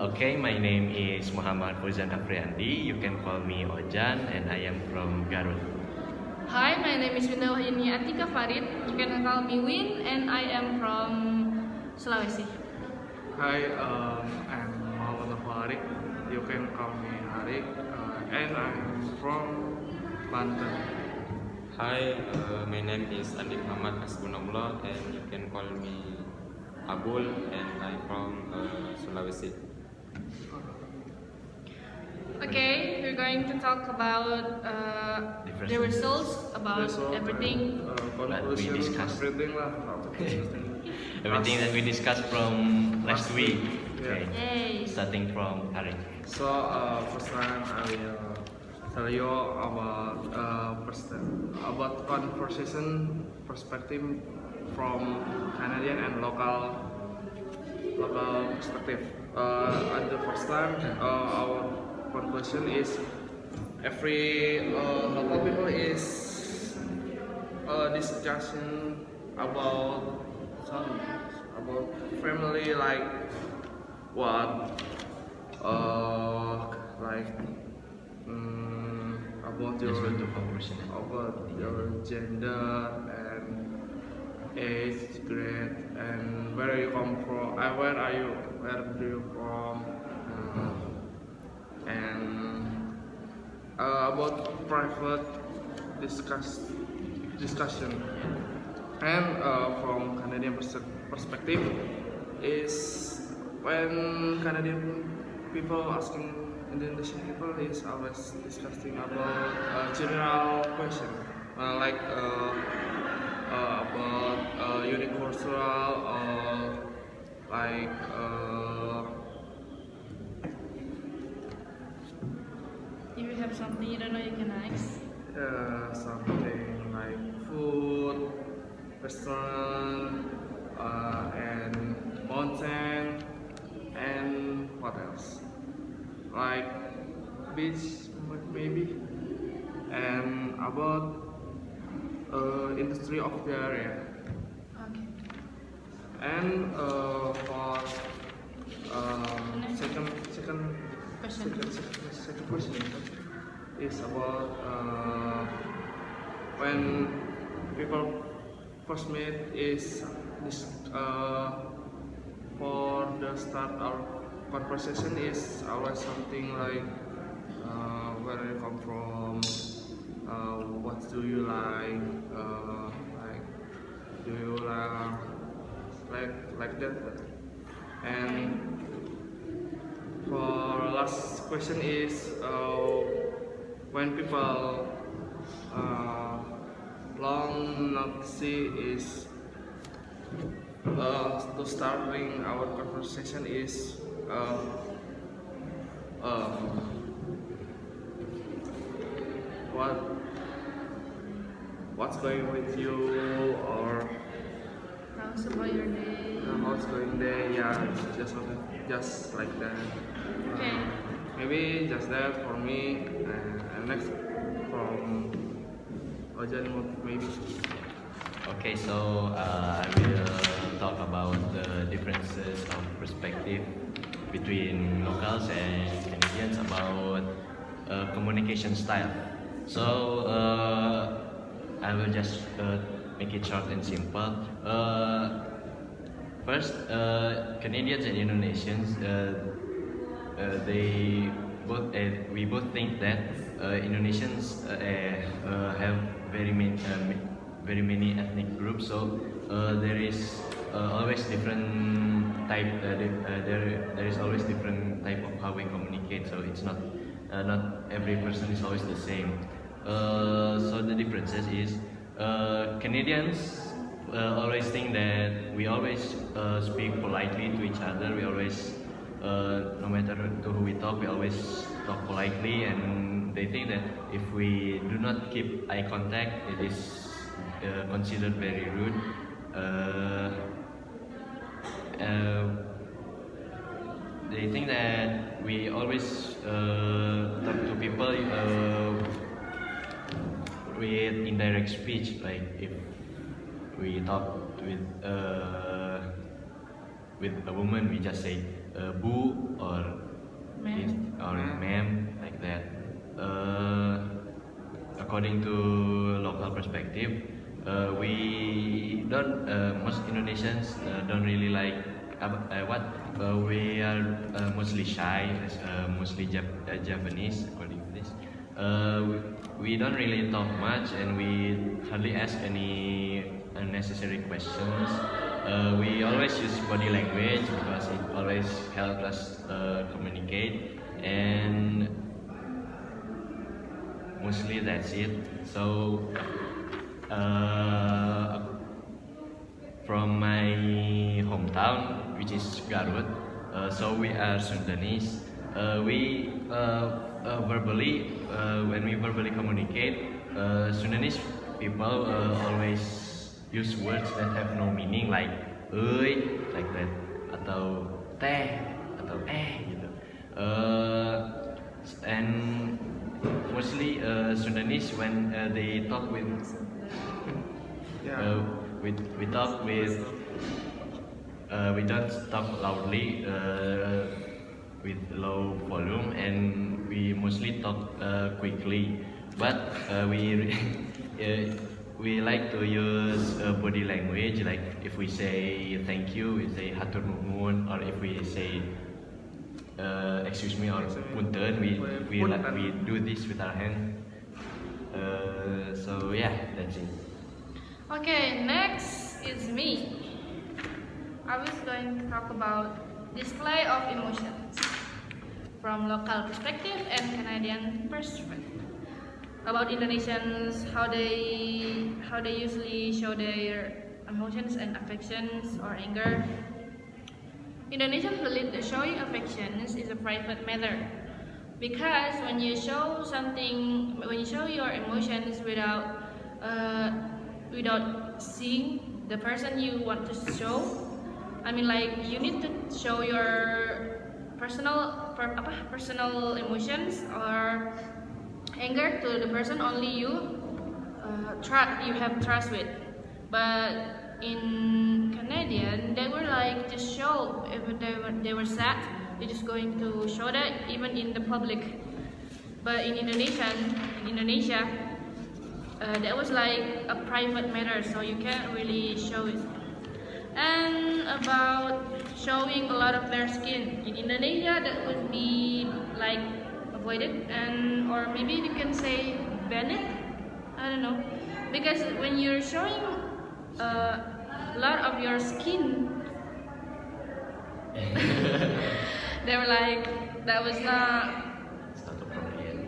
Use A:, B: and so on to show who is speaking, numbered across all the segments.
A: Okay, my name is Muhammad Fauzan Afriandi. You can call me Ojan, and I am from Garut.
B: Hi, my name is Winda Wahyuni Atika Farid. You can call me Win, and I am from Sulawesi.
C: Hi, I'm Muhammad Farid. You can call me Harik, and I'm from Banten.
D: Hi, my name is Andi Muhammad Hasbunallah and you can call me Abul and I'm from Sulawesi.
B: Okay, we're going to talk about the results, about everything.
C: Conclusion,
A: we discussed.
C: everything lah.
A: Everything that we discussed from last week.
C: Yeah.
A: Okay.
B: Yay!
A: Starting from Harik.
C: So, first time I will tell you about conversation perspective from Canadian and local perspective. At the first time, our conclusion is every local people is discussion about about family, like what like about
A: Let's go to
C: your
A: conclusion.
C: about your gender and age, grade, and where you come from. Where are you? Where do you from? And about private discussion. And from Canadian perspective, is when Canadian people asking Indonesian people is always discussing about general question, like about unicultural or like
B: If you have something you don't know, you can ask.
C: something like food, restaurant, and mountain, and what else? Like beach, maybe, and about industry of the area.
B: Okay.
C: And for second
B: Question.
C: second question is about when people first meet is this for the start our conversation is always something like where you come from, what do you like do you like that, and for last question is when people long not see is to starting our conversation is what's going with you, or
B: How's about your day?
C: how's going there, yeah, just like that.
B: Okay.
C: Maybe just that for me, and next from Ojan maybe.
A: Okay, so I will talk about the differences of perspective between locals and Canadians about communication style. So I will just make it short and simple. First, Canadians and Indonesians, they both we both think that Indonesians have very many ethnic groups, so there is always different type. There is always different type of how we communicate. So it's not every person is always the same. So the differences is Canadians always think that we always speak politely to each other. We always no matter to who we talk, we always talk politely, and they think that if we do not keep eye contact, it is considered very rude. They think that we always talk to people with indirect speech, like if we talk with with a woman we just say bu or
B: Ma'am.
A: or ma'am, like that. According to local perspective, we don't most Indonesians don't really like what we are mostly shy, mostly Japanese according to this. We don't really talk much and we hardly ask any unnecessary questions. We always use body language because it always helps us communicate, and mostly that's it. So from my hometown, which is Garut, so we are Sundanese. We verbally, when we verbally communicate, Sundanese people always use words that have no meaning, like "euy," like that, atau "teh," atau gitu. And mostly Sundanese when they talk with
C: Yeah.
A: we talk with we don't talk loudly with low volume, and we mostly talk quickly, but we like to use body language, like if we say thank you we say hatur nuhun, or if we say excuse me or punten, we do this with our hand. So yeah, that's it.
B: Okay, next is me. I was going to talk about display of emotions from local perspective and Canadian perspective. About Indonesians, how they usually show their emotions and affections or anger. Indonesians believe that showing affections is a private matter, because when you show your emotions without seeing the person you want to show, I mean, like, you need to show your personal emotions or anger to the person only you have trust with. But in Canadian, they were like just show if they were sad, they're just going to show that even in the public. But in Indonesia, that was like a private matter, so you can't really show it. And about showing a lot of their skin in Indonesia, that would be like avoided, and or maybe you can say banned. I don't know, because when you're showing a lot of your skin, they were like that was not.
A: It's not appropriate.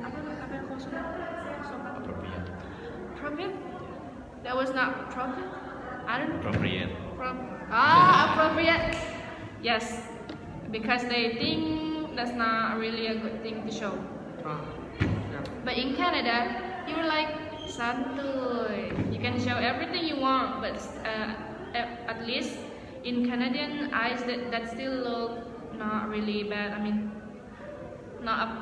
B: Apa yang kau sopan?
A: Appropriate.
B: Appropriate? That was not appropriate. I don't know.
A: Appropriate.
B: Appropriate. Yes, because they think that's not really a good thing to show.
C: Yeah.
B: But in Canada, you're like santuy. You can show everything you want, but at least in Canadian eyes, that still look not really bad. I mean, not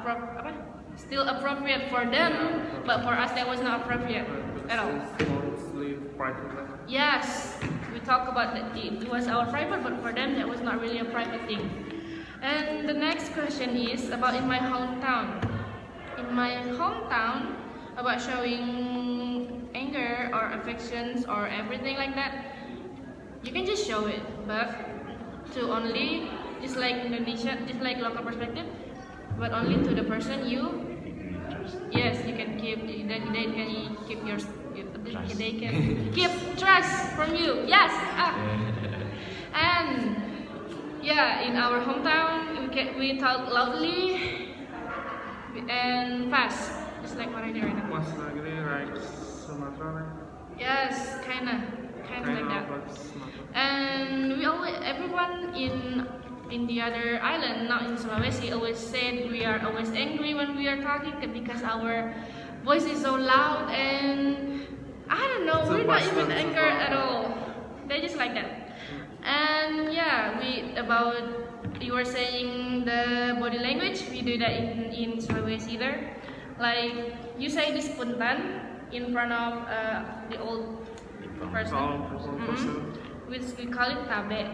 B: still appropriate for them, but for us that was not appropriate at all.
C: It's mostly private.
B: Yes, we talk about that it was our private, but for them that was not really a private thing. And the next question is about in my hometown. In my hometown, about showing anger or affections or everything like that, you can just show it, but to only just like Indonesia, just like local perspective, but only to the person you. Yes, you can keep. They can keep your.
A: Trust.
B: They can keep trust from you. Yes. And yeah, in our hometown, we talk loudly and fast, just like what I do right now.
C: Mas Nagri, like Sumatra, right?
B: Yes, kinda like that.
C: Like Sumatra.
B: And everyone in the other island, not in Sulawesi, always said we are always angry when we are talking because our voice is so loud, and I don't know, we're not even angry at all. They're just like that. And yeah, you were saying the body language, we do that in Sulawesi either. Like you say this puntan in front of the old person.
C: Person.
B: which we call it tabe.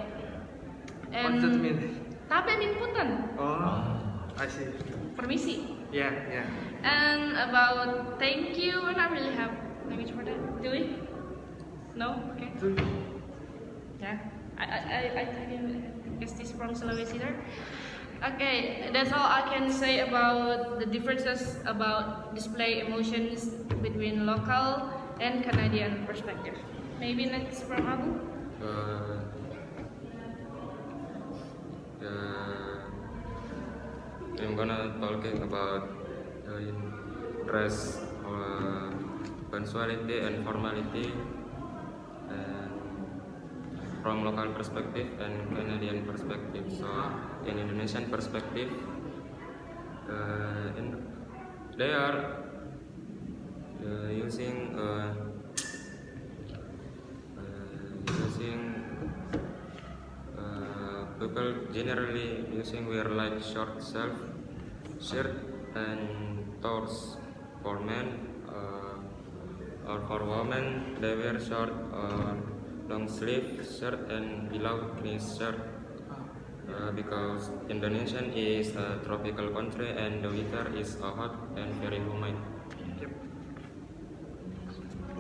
C: What does that mean?
B: Tabe means punten,
C: Oh, I see.
B: permisi.
C: Yeah, yeah.
B: And about thank you, we don't really have language for that, do we? No? Okay. Yeah. I tell you, is this from Sulawesi there? Okay, that's all I can say about the differences about display emotions between local and Canadian perspective. Maybe next from Abu?
D: Uh, I'm gonna talking about dress, punctuality and formality, and from local perspective and Canadian perspective. So in Indonesian perspective, they are using people generally using wear like short sleeve shirt and tops for men, or for women they wear short or long sleeve shirt and below knee shirt, because Indonesia is a tropical country and the weather is hot and very humid.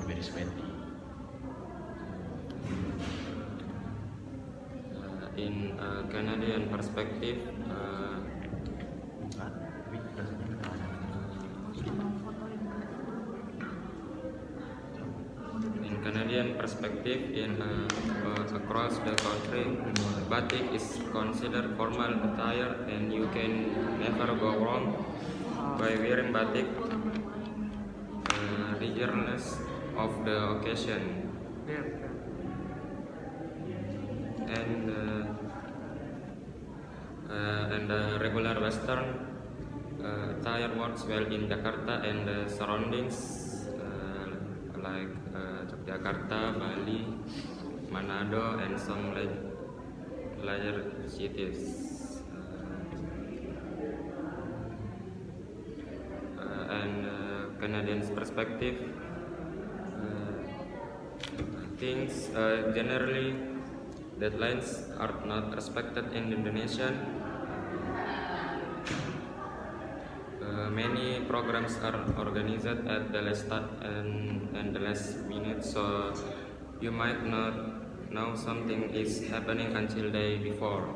A: Very sweaty.
D: In Canadian perspective, across the country, batik is considered formal attire, and you can never go wrong by wearing batik, regardless of the occasion.
C: Yeah.
D: And the regular Western attire works well in Jakarta and the surroundings, like Yogyakarta, Bali, Manado, and some larger cities. And Canadians' perspective, things generally deadlines are not respected in Indonesia. Many programs are organized at the last and the last minute, so you might not know something is happening until day before.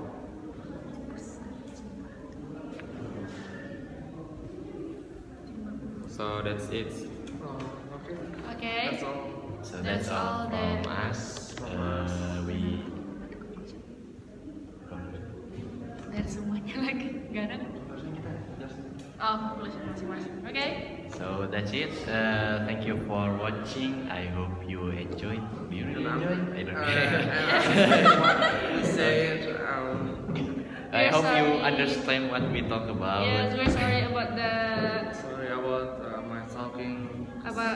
D: So that's it.
C: Okay.
B: Okay.
C: That's all.
A: So
B: That's
A: that's all
B: all
A: from
B: that-
A: us.
B: Dari semuanya lagi, gak ada. Oh, tulis masing-masing. Okay.
A: So that's it. Thank you for watching. I hope you enjoyed. Do you really enjoy? I don't know.
C: Say it.
A: I
B: We're
A: hope you
B: sorry.
A: understand what we talk about.
B: Yes, we're sorry about
C: Sorry about my talking.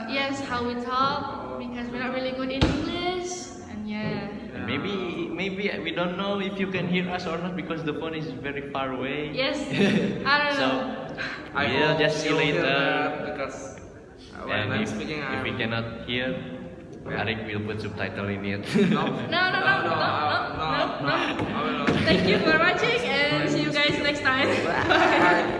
B: yes how we talk because we're not really good in English and yeah.
A: And maybe we don't know if you can hear us or not because the phone is very far away.
B: Yes, I don't
A: So
B: know.
A: we'll
C: hope
A: just see
C: you'll hear
A: later.
C: that because when
A: And
C: I'm
A: if
C: speaking,
A: if we cannot hear,
C: Yeah.
A: Arik will put subtitle in it.
B: No.
C: I will not.
B: Thank you for watching and see you guys next time.
C: Bye.